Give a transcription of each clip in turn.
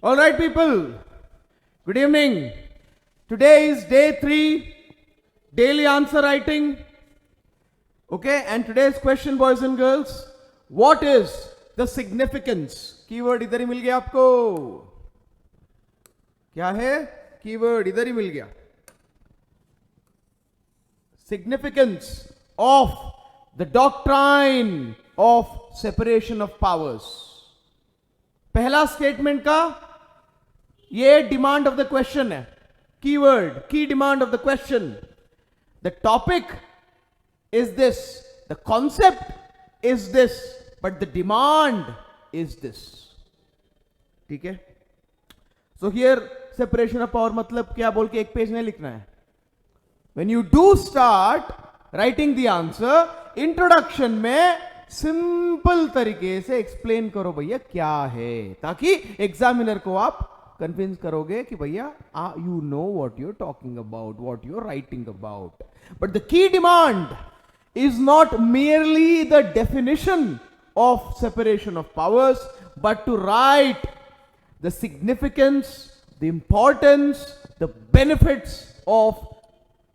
All right, people. Good evening. Today is day 3, daily answer writing. Okay, and today's question, boys and girls, what is the significance? Keyword इधर ही मिल गया आपको. क्या है? Keyword इधर ही मिल गया. Significance of the doctrine of separation of powers. पहला statement का ये डिमांड ऑफ द क्वेश्चन है. कीवर्ड, की demand of the question. The topic is this, the concept is this, but the demand is this. ठीक है. So here separation of power मतलब क्या बोल के एक पेज में लिखना है. When you do start writing the answer, introduction में सिंपल तरीके से एक्सप्लेन करो भैया क्या है, ताकि एग्जामिनर को आप कन्विंस करोगे कि भैया you know what you are talking about, what you are writing about. But the key demand is not merely the definition of separation of powers, but to write the significance, the importance, the benefits of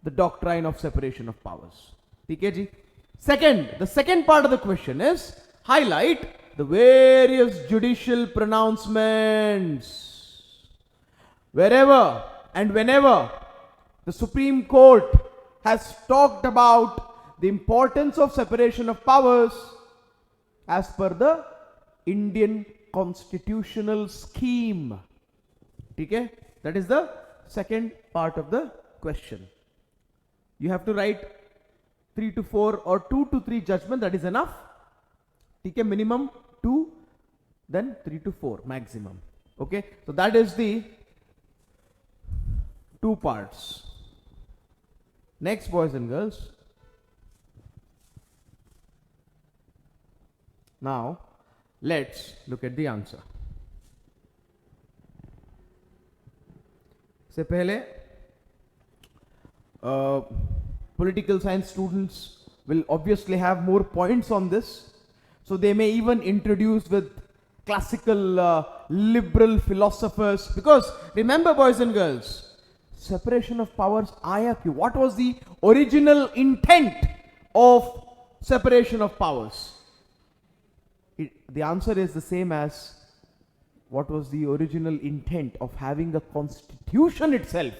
the doctrine of separation of powers. ठीक है जी. Second, the second part of the question is highlight the various judicial pronouncements. Wherever and whenever the Supreme Court has talked about the importance of separation of powers as per the Indian constitutional scheme. Okay? That is the second part of the question. You have to write 3 to 4 or 2 to 3 judgment, that is enough. ठीक है. Minimum 2, then 3 to 4 maximum. Okay, so that is the 2 parts. Next, boys and girls, now let's look at the answer. से पहले political science students will obviously have more points on this, so they may even introduce with classical liberal philosophers, because remember, boys and girls, separation of powers aaya kyun? What was the original intent of separation of powers? The answer is the same as what was the original intent of having a constitution itself.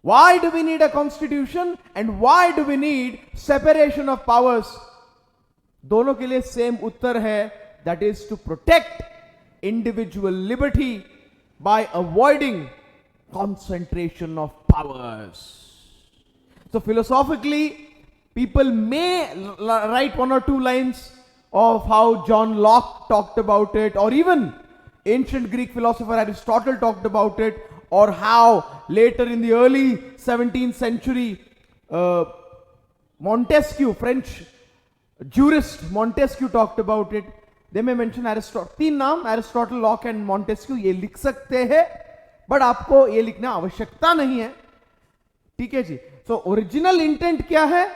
Why do we need a constitution and why do we need separation of powers? दोनों के लिए same उत्तर है, that is to protect individual liberty by avoiding concentration of powers. So philosophically, people may write 1 or 2 lines of how John Locke talked about it, or even ancient Greek philosopher Aristotle talked about it, or how later in the early 17th century Montesquieu, French jurist Montesquieu, talked about it. They may mention Aristotle. 3 नाम, Aristotle, Locke and Montesquieu, ये लिख सकते हैं, but आपको ये लिखना आवश्यकता नहीं है. ठीक है जी. सो ओरिजिनल इंटेंट क्या है?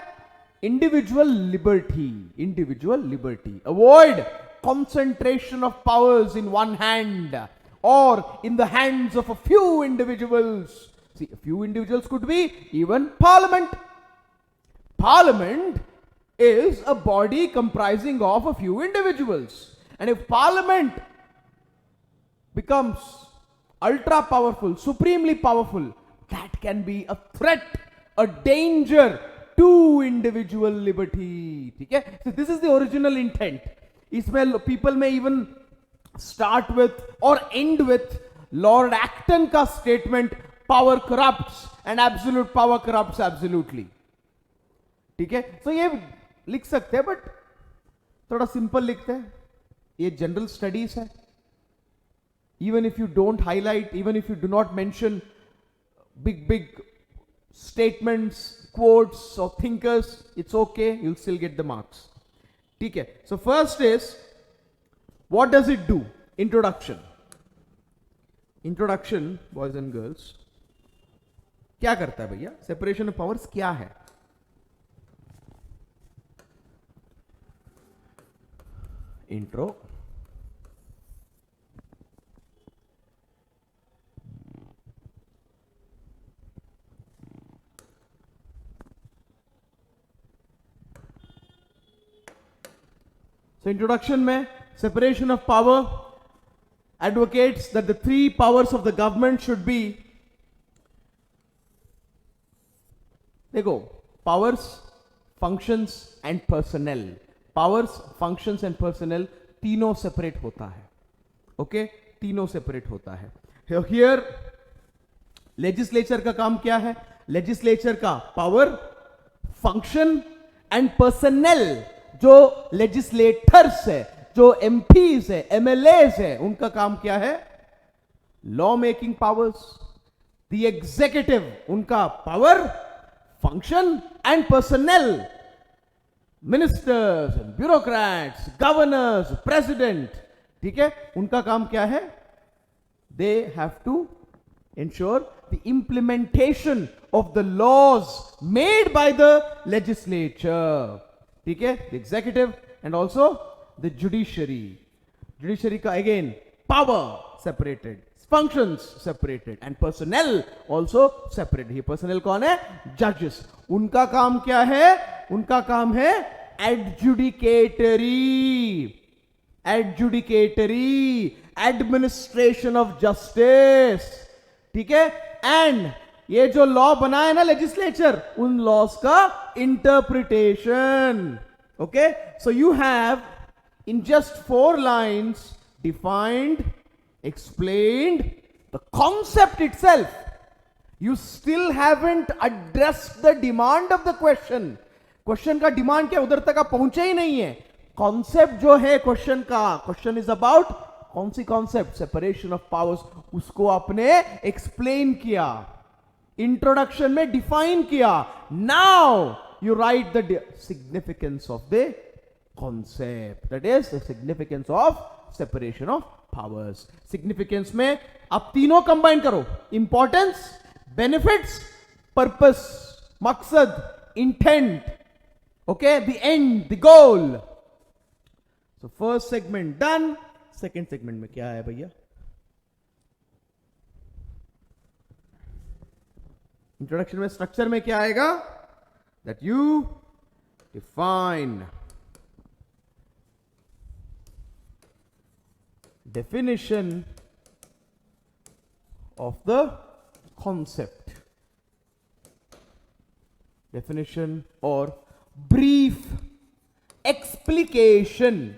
Individual liberty. Individual liberty. Avoid concentration of powers in one hand or in the hands of a few individuals. See, a few individuals could be even Parliament. Parliament is a body comprising of a few individuals. And if Parliament becomes ultra powerful, supremely powerful, that can be a threat, a danger to individual liberty. ठीक है? So this is the original intent. इसमें people may even start with or end with Lord Acton का statement, power corrupts and absolute power corrupts absolutely. ठीक है. So ये लिख सकते हैं, बट थोड़ा सिंपल लिखते हैं. ये जनरल स्टडीज है. Even if you don't highlight, even if you do not mention big statements, quotes or thinkers, it's okay, you'll still get the marks. ठीक है. So first is, what does it do? Introduction. Introduction, boys and girls, क्या करता है भैया? Separation of powers क्या है? Intro, So introduction में separation of power advocates that the three powers of the government should be, देखो, powers, functions and personnel. Powers, functions and personnel तीनों separate होता है. Okay? तीनों separate होता है. Here legislature का काम क्या है? Legislature का power, function and personnel, जो legislators है, जो MPs है, MLAs है, उनका काम क्या है? Law making powers. The executive, उनका power, function and personnel, ministers and bureaucrats, governors, president, ठीक है, उनका काम क्या है? They have to ensure the implementation of the laws made by the legislature, ठीक है, the executive and also the judiciary. Judiciary का again power separated, functions separated and personnel also separated. ये personnel कौन है? Judges. उनका काम क्या है? उनका काम है adjudicatory administration of justice, ठीक है, and ये जो लॉ बना है ना लेजिस्लेचर, उन लॉज का interpretation. Okay, so you have in just 4 lines defined, explained the concept itself. You still haven't addressed the demand of the question. Question का डिमांड क्या, उधर तक आप पहुंचे ही नहीं है. कॉन्सेप्ट जो है क्वेश्चन का, क्वेश्चन इज अबाउट कौन सी कॉन्सेप्ट? Separation of powers. उसको आपने एक्सप्लेन किया, इंट्रोडक्शन में डिफाइन किया. Now you write the significance of the concept, that is the significance of separation of powers. Significance में आप तीनों कंबाइन करो, इंपॉर्टेंस, बेनिफिट्स, पर्पस, मकसद, intent, okay, the end, the goal. So first segment done. Second segment में क्या है भैया? Introduction में स्ट्रक्चर में क्या आएगा? That you define definition of the concept, definition or brief explication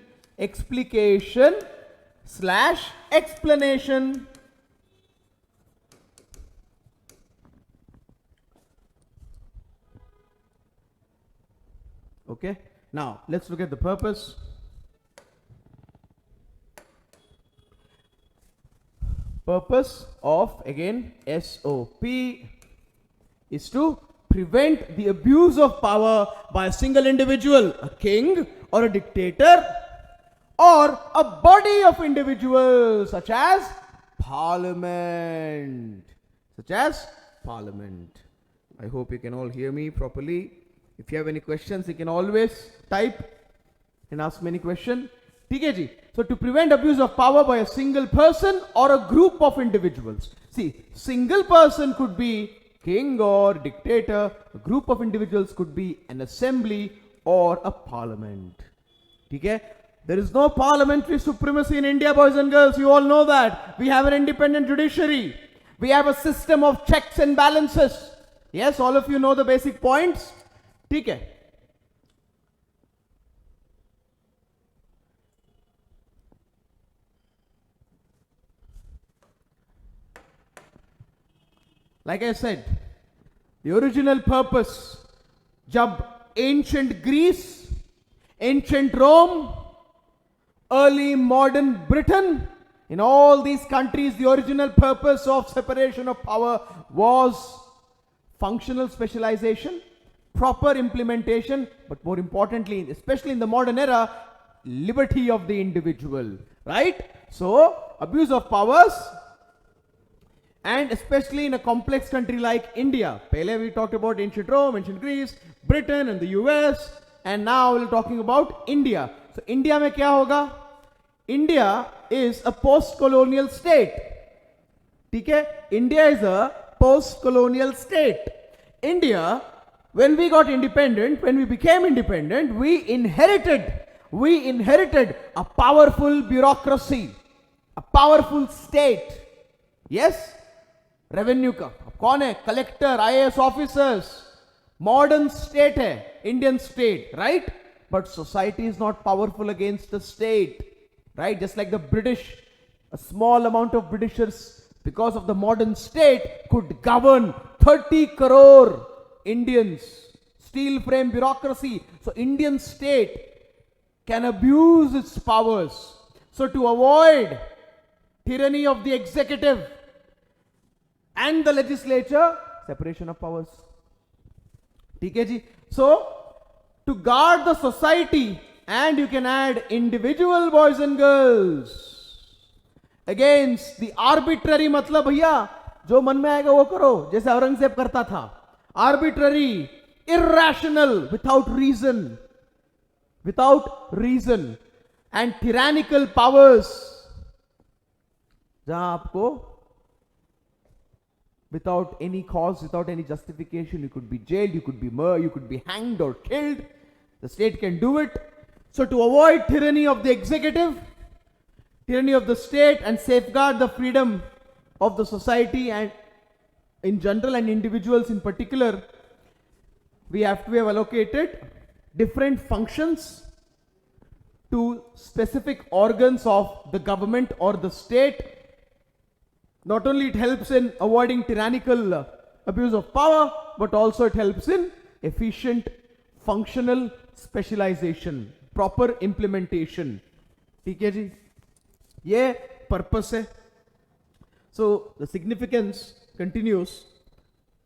slash explanation. Okay, now let's look at the purpose. Purpose of, again, SOP is to prevent the abuse of power by a single individual, a king or a dictator, or a body of individuals such as parliament. I hope you can all hear me properly. If you have any questions, you can always type and ask me any question. ठीक है जी. So to prevent abuse of power by a single person or a group of individuals. See, single person could be king or dictator. A group of individuals could be an assembly or a parliament. ठीक है. There is no parliamentary supremacy in India, boys and girls. You all know that. We have an independent judiciary. We have a system of checks and balances. Yes, all of you know the basic points. ठीक है. Like I said, the original purpose, जब ancient Greece, ancient Rome, early modern Britain, in all these countries, the original purpose of separation of power was functional specialization, proper implementation, but more importantly, especially in the modern era, liberty of the individual, right? So, abuse of powers, and especially in a complex country like India. Pehle we talked about ancient Rome, ancient Greece, Britain and the US, and now we're talking about India. So India mein kya hoga? India is a post-colonial state. ठीक है? India is a post-colonial state. India, when we got independent, when we became independent, we inherited we inherited a powerful bureaucracy, a powerful state. Yes, revenue का कौन है? Collector, IAS officers. Modern state है, Indian state, right? But society is not powerful against the state, right? Just like the British, a small amount of Britishers, because of the modern state, could govern 30 crore Indians. Steel frame bureaucracy. So Indian state can abuse its powers. So to avoid tyranny of the executive and the legislature, separation of powers. ठीक है जी? So to guard the society, and you can add individual boys and girls against the arbitrary, मतलब भैया जो मन में आएगा वो करो, जैसे औरंगजेब करता था. Arbitrary, irrational, without reason and tyrannical powers, जहां आपको without any cause, without any justification, you could be jailed, you could be murdered, you could be hanged or killed. The state can do it. So to avoid tyranny of the executive, tyranny of the state, and safeguard the freedom of the society and in general and individuals in particular, we have allocated different functions to specific organs of the government or the state. Not only it helps in avoiding tyrannical abuse of power, but also it helps in efficient functional specialization, proper implementation. ठीक है जी? ये purpose है. So the significance continuous.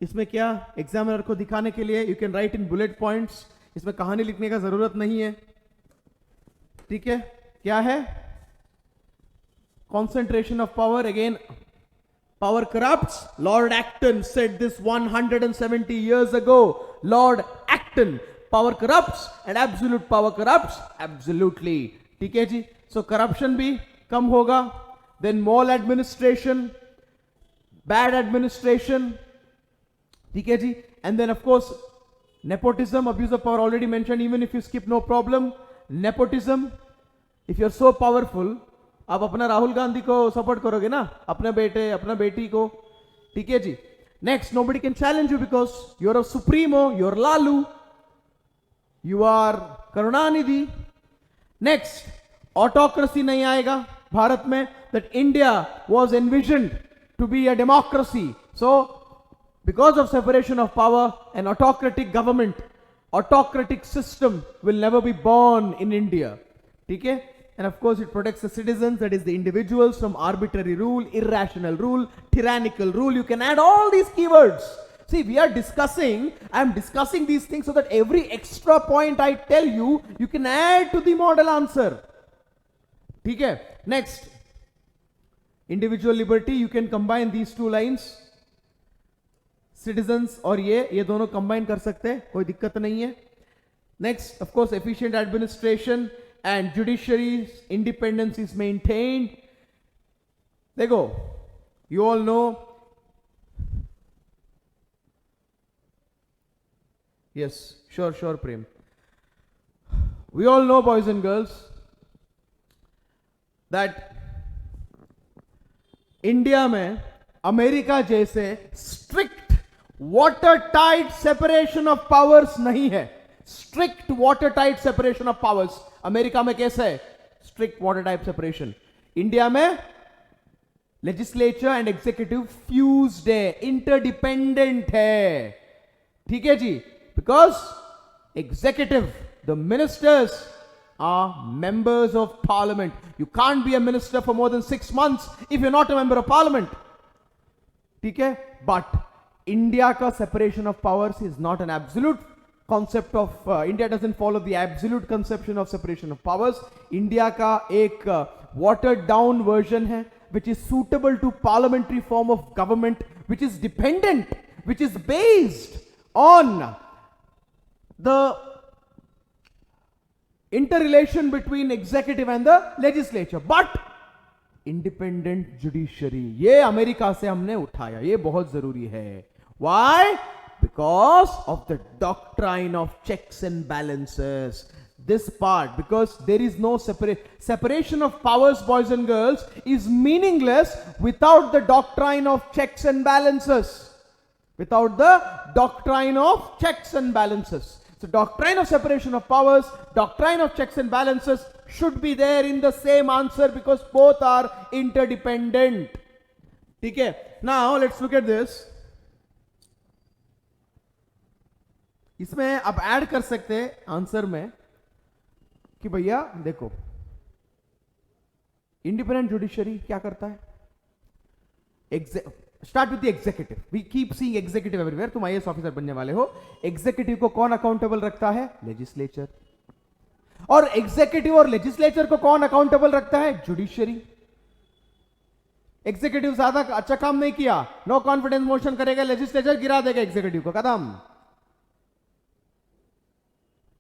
इसमें क्या examiner को दिखाने के लिए you can write in bullet points. इसमें कहानी लिखने का जरूरत नहीं है. ठीक है? क्या है? Concentration of power. Again, power corrupts. Lord Acton said this 170 years ago. Lord Acton. Power corrupts and absolute power corrupts absolutely. ठीक है जी? So corruption भी कम होगा. Then maladministration, bad administration. ठीक है जी? And then of course nepotism, abuse of power already mentioned. Even if you skip, no problem. Nepotism, if you're so powerful, आप अपना राहुल गांधी को support करोगे ना, अपने बेटे, अपना बेटी को. ठीक है जी? Next, nobody can challenge you because you're a supremo, you're Lalu, you are Karunanidhi. Next, autocracy नहीं आएगा भारत में. that India was envisioned to be a democracy. So because of separation of power, an autocratic government, autocratic system will never be born in India. ठीक है? And of course it protects the citizens, that is the individuals, from arbitrary rule, irrational rule, tyrannical rule. You can add all these keywords. See, we are discussing, I am discussing these things so that every extra point I tell you, you can add to the model answer. ठीक है? Next, individual liberty, you can combine these two lines. Citizens और ये दोनों combine कर सकते हैं, कोई दिक्कत नहीं है. Next, of course, efficient administration and judiciary's independence is maintained. देखो, you all know. Yes, sure, Prem. We all know, boys and girls, that India में अमेरिका जैसे strict water tight separation of powers नहीं है. Strict water tight separation of powers America में कैसे है? Strict water tight separation. India में legislature and executive fused है, interdependent है. ठीक है जी? Because executive, the ministers are members of parliament. You can't be a minister for more than 6 months if you're not a member of parliament. ठीक है? But India का separation of powers is not an absolute concept of, India doesn't follow the absolute conception of separation of powers. India का एक watered down version है, which is suitable to parliamentary form of government, which is dependent, which is based on the interrelation between executive and the legislature, but independent judiciary. ये America से हमने उठाया, ये बहुत जरूरी है. Why? Because of the doctrine of checks and balances. this part, because there is no separation of powers, boys and girls, is meaningless without the doctrine of checks and balances. Without the doctrine of checks and balances. So doctrine of separation of powers, doctrine of checks and balances should be there in the same answer, because both are interdependent. Okay, now let's look at this. इसमें आप add कर सकते हैं answer में कि भैया देखो, independent judiciary क्या करता है? Start with the executive. We keep seeing executive everywhere. तुम आईएएस ऑफिसर बनने वाले हो. एग्जीक्यूटिव को कौन अकाउंटेबल रखता है? लेजिस्लेचर. और एग्जीक्यूटिव और लेजिस्लेचर को कौन अकाउंटेबल रखता है? जुडिशरी. एग्जीक्यूटिव ज्यादा अच्छा काम नहीं किया, नो कॉन्फिडेंस मोशन करेगा, लेजिस्लेचर गिरा देगा एग्जीक्यूटिव को, खत्म.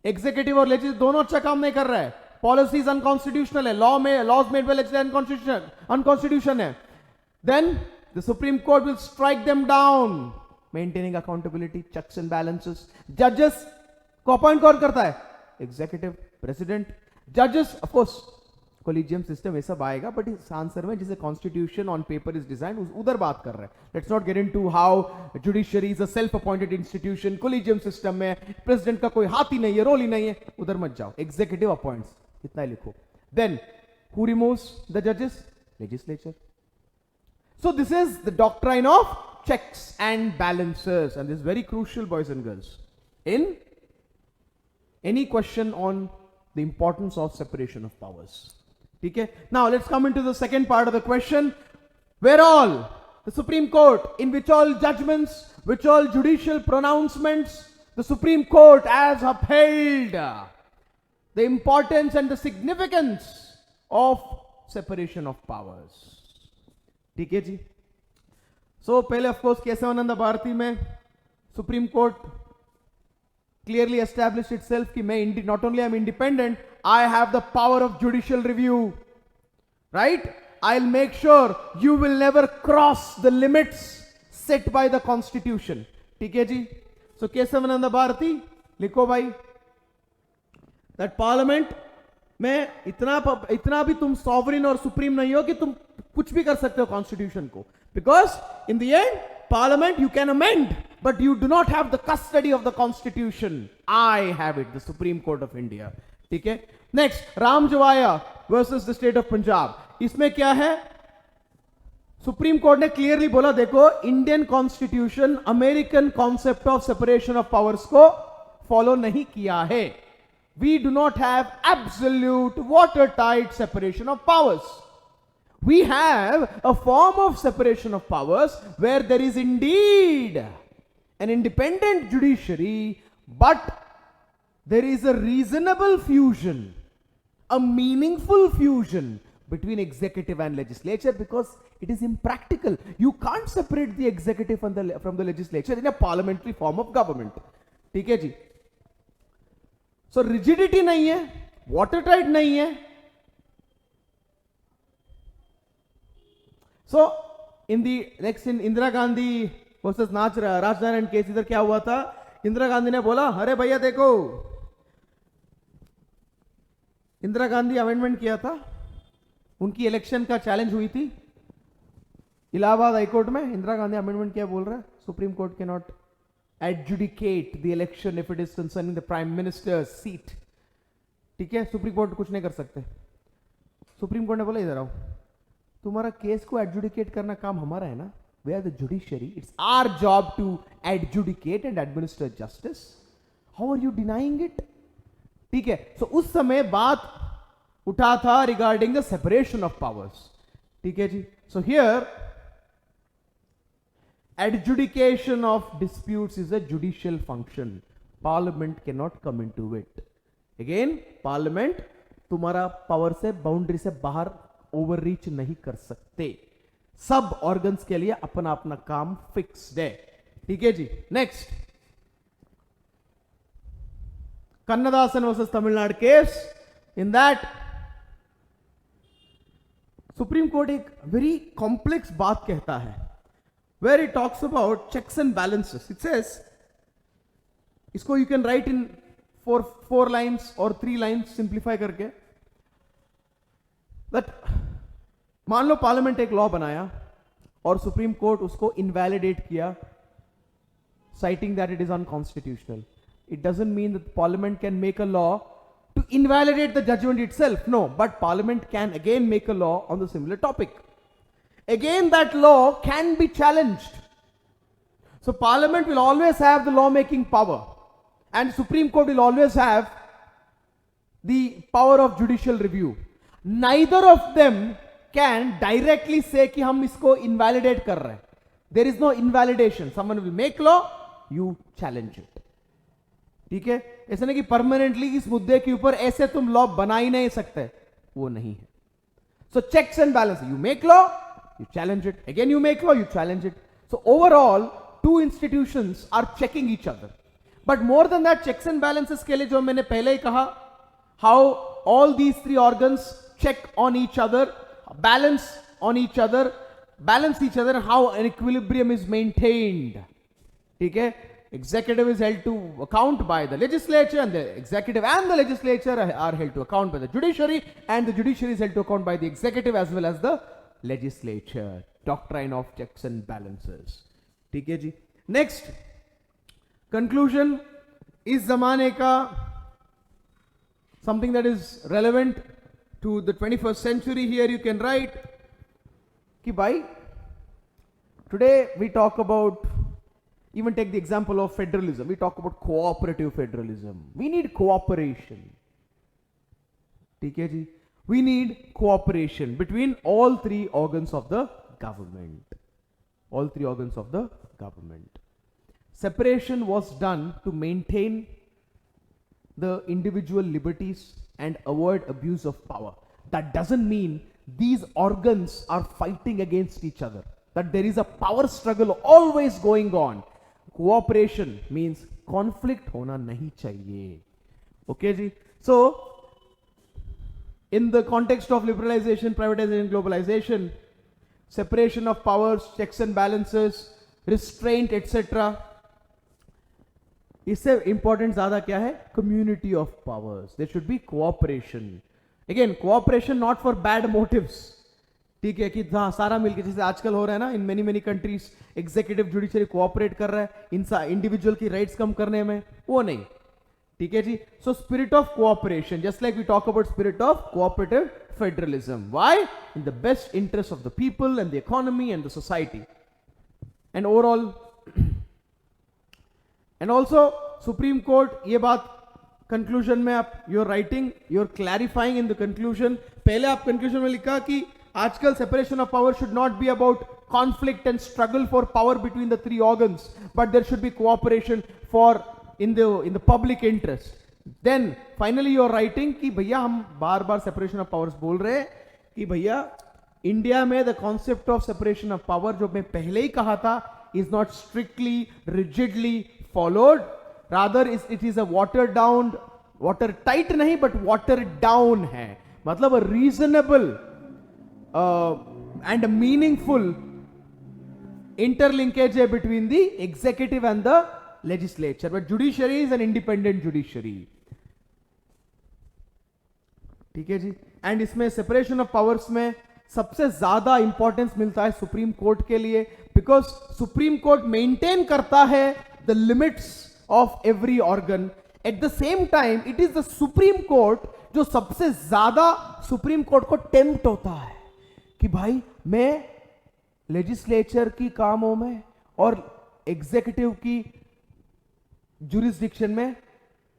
एग्जीक्यूटिव और लेजिस्लेचर दोनों अच्छा काम नहीं कर रहा है. पॉलिसीज अनकॉन्स्टिट्यूशनल है, laws made by legislature unconstitution है. Then the supreme court will strike them down. Maintaining accountability, checks and balances. जजेस को अपॉइंट कौन करता है? Executive, president. जजेस ऑफ कोर्स कोलिजियम सिस्टम ये सब आएगा, बट इस आंसर में जिसे constitution on paper is design उधर बात कर रहे हैं. Let's not get into how judiciary is a self appointed institution. Collegium system में प्रेसिडेंट का कोई हाथ ही नहीं है, रोल ही नहीं है, उधर मत जाओ. एग्जीक्यूटिव अपॉइंट्स, इतना ही लिखो. देन हु रिमूव्स द जजेस? Legislature. So this is the doctrine of checks and balances, and this is very crucial, boys and girls, in any question on the importance of separation of powers. Okay, now let's come into the second part of the question. Where all the Supreme Court, in which all judgments, which all judicial pronouncements, the Supreme Court has upheld the importance and the significance of separation of powers. ठीक है जी. So पहले of course Keshavananda Bharti में Supreme Court clearly established itself कि मैं not only I'm independent, I have the power of judicial review, right? I'll make sure you will never cross the limits set by the Constitution. ठीक है जी. So Keshavananda Bharti लिखो भाई, that Parliament में इतना भी तुम sovereign और supreme नहीं हो कि तुम कुछ भी कर सकते हो Constitution को, because in the end Parliament you can amend, but you do not have the custody of the Constitution. I have it, the Supreme Court of India. ठीक है. Next, रामजवाया versus the state of Punjab. इसमें क्या है? Supreme court ने clearly बोला, देखो Indian constitution American concept of separation of powers को follow नहीं किया है. We do not have absolute water tight separation of powers. We have a form of separation of powers where there is indeed an independent judiciary, but there is a reasonable fusion, a meaningful fusion between executive and legislature, because it is impractical. You can't separate the executive from the legislature in a parliamentary form of government. ठीक है जी. So rigidity नहीं है, watertight नहीं है. So in the next, in Indira Gandhi versus Rajnaran case, इधर क्या हुआ था? इंदिरा गांधी ने बोला, अरे भैया देखो, इंदिरा गांधी अमेंडमेंट किया था, उनकी इलेक्शन का चैलेंज हुई थी इलाहाबाद हाईकोर्ट में. इंदिरा गांधी अमेंडमेंट क्या बोल रहा है? Supreme court can not adjudicate the election if it is concerning the prime ministers seat. ठीक है, सुप्रीम कोर्ट कुछ नहीं कर सकते. सुप्रीम कोर्ट ने बोला, इधर आओ, तुम्हारा केस को एडजुडिकेट करना काम हमारा है ना. We are the judiciary, it's our job to adjudicate and administer justice. How are you denying it? ठीक है. सो उस समय बात उठा था regarding the separation of powers. ठीक है जी. So here adjudication of disputes is a judicial function. Parliament cannot come into it. Again, Parliament तुम्हारा पावर से, बाउंड्री से बाहर ओवररीच नहीं कर सकते. सब ऑर्गन्स के लिए अपना अपना काम फिक्स्ड है. ठीक है जी. Next, Kannadasan versus Tamil Nadu case. In that supreme court एक वेरी कॉम्प्लेक्स बात कहता है, where it talks about checks and balances. It says, इसको you can write in four lines or 3 lines simplify करके, that मान लो पार्लियामेंट एक लॉ बनाया और सुप्रीम कोर्ट उसको इनवैलिडेट किया, citing that it is unconstitutional. It doesn't mean that Parliament can make a law to invalidate the judgment itself. No, but Parliament can again make a law on the similar topic. Again, that law can be challenged. So Parliament will always have the law-making power, and Supreme Court will always have the power of judicial review. Neither of them can directly say कि हम इसको invalidate कर रहे हैं. There is no invalidation. Someone will make law, you challenge it. ठीक है? ऐसा नहीं कि परमानेंटली इस मुद्दे के ऊपर ऐसे तुम लॉ बना ही नहीं सकते, वो नहीं है. So checks and balances. You make law, you challenge it. Again you make law, you challenge it. So overall, two institutions are checking each other. But more than that, checks and balances के लिए जो मैंने पहले ही कहा, how all these three organs check on each other, balance each other, how an equilibrium is maintained. ठीक है? Executive is held to account by the legislature, and the executive and the legislature are held to account by the judiciary, and the judiciary is held to account by the executive as well as the legislature. Doctrine of checks and balances. ठीक है जी? Next, conclusion. इस जमाने का something that is relevant to the 21st century. Here you can write कि भाई, today we talk about, even take the example of federalism. We talk about cooperative federalism. We need cooperation. ठीक है जी? We need cooperation between all three organs of the government. All three organs of the government. Separation was done to maintain the individual liberties and avoid abuse of power. That doesn't mean these organs are fighting against each other, that there is a power struggle always going on. Cooperation means conflict hona nahi chahiye. Okay ji? So in the context of liberalization, privatization, globalization, separation of powers, checks and balances, restraint, etc. इससे important ज्यादा क्या है? Community of powers. There should be cooperation. Again, cooperation not for bad motives. ठीक है? कि हाँ सारा मिलके, जैसे आजकल हो रहा है ना, in many countries executive judiciary cooperate कर रहा है इंडिविजुअल की राइट्स कम करने में, वो नहीं. ठीक है जी? So spirit of cooperation, just like we talk about spirit of cooperative federalism. Why? In the best interest of the people and the economy and the society. And overall, and also Supreme Court, ये बात conclusion में आप you're writing, you're clarifying in the conclusion. पहले आप conclusion में लिखा कि आजकल separation of power should not be about conflict and struggle for power between the three organs, but there should be cooperation for in the public interest. Then finally you're writing कि भैया हम बार बार separation of powers बोल रहे हैं कि भैया India में the concept of separation of power जो मैं पहले ही कहा था is not strictly, rigidly followed. Rather it is a watered down, watertight नहीं but watered down है. मतलब a reasonable and a meaningful interlinkage between the executive and the legislature. But judiciary is an independent judiciary. ठीक है जी? And इसमें separation of powers में सबसे ज्यादा importance मिलता है सुप्रीम कोर्ट के लिए, बिकॉज सुप्रीम कोर्ट मेंटेन करता है the limits of every organ. At the same time it is the supreme court जो सबसे ज्यादा सुप्रीम कोर्ट को टेम्प्ट होता है कि भाई मैं लेजिस्लेचर की कामों में और एग्जीक्यूटिव की jurisdiction में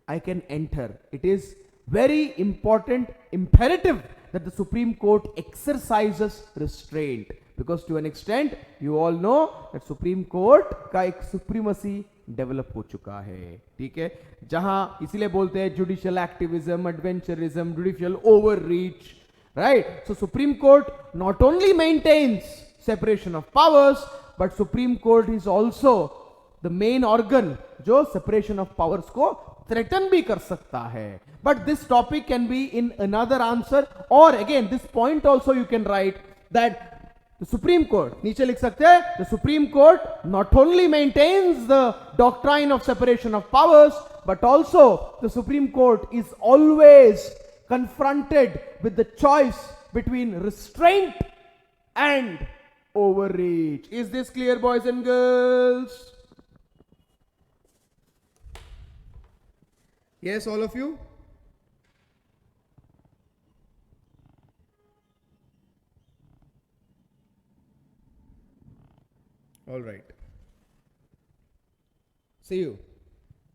I can enter. It is very important, imperative that the Supreme Court exercises restraint, because to an extent you all know that Supreme Court का एक supremacy develop हो चुका है. ठीक है? जहां इसीलिए बोलते हैं judicial activism, adventurism, judicial overreach, right? So Supreme Court not only maintains separation of powers, but Supreme Court is also the main organ जो separation of powers को threaten भी कर सकता है. But this topic can be in another answer, or again this point also you can write that the Supreme Court, नीचे लिख सकते हैं, the Supreme Court not only maintains the doctrine of separation of powers, but also the Supreme Court is always confronted with the choice between restraint and overreach. Is this clear, boys and girls? Yes, all of you? All right. See you.